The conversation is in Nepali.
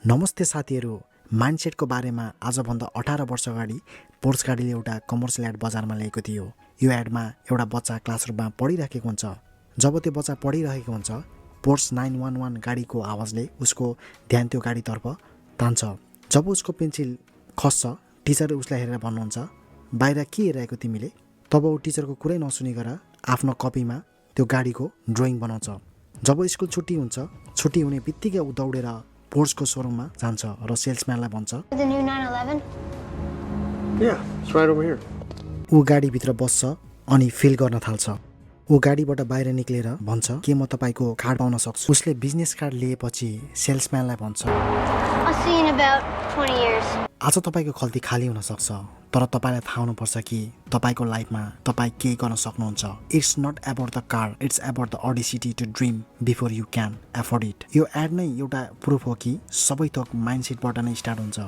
नमस्ते साथीहरू, माइन्डसेटको बारेमा आजभन्दा 18 वर्ष अगाडि पोर्स गाडीले एउटा कमर्सियल एड बजारमा ल्याएको थियो। यो एडमा एउटा बच्चा क्लासरुममा पढिरहेको हुन्छ। जब त्यो बच्चा पढिरहेको हुन्छ, पोर्स 911 गाडीको आवाजले उसको ध्यान त्यो गाडीतर्फ तान्छ। जब उसको पेन्सिल खस्छ, टिचरले उसलाई हेरेर भन्नुहुन्छ, बाहिर के हेरेको तिमीले? तब ऊ टिचरको कुरै नसुनिकर आफ्नो कपीमा त्यो गाडीको ड्रइङ बनाउँछ। जब स्कुल छुट्टी हुन्छ, छुट्टी हुने बित्तिकै ऊ दौडेर पोर्सको सोरुममा जान्छ र सेल्सम्यानलाई भन्छ, The new 911? Yeah, it's right over here. ऊ गाडीभित्र बस्छ अनि फिल गर्न थाल्छ। ऊ गाडीबाट बाहिर निक्लेर भन्छ, के म तपाईँको कार्ड पाउन सक्छु? उसले बिजनेस कार्ड लिएपछि सेल्सम्यानलाई भन्छ, I'll see you in about 20 years. आज तपाईँको खल्ती खाली हुन सक्छ, तर तपाईँलाई थाहा हुनुपर्छ कि तपाईँको लाइफमा तपाईँ के गर्न सक्नुहुन्छ। It's not about the car, it's about the audacity to dream before you can afford it. यो एड नै एउटा प्रुफ हो कि सबै थोक माइन्डसेटबाट नै स्टार्ट हुन्छ।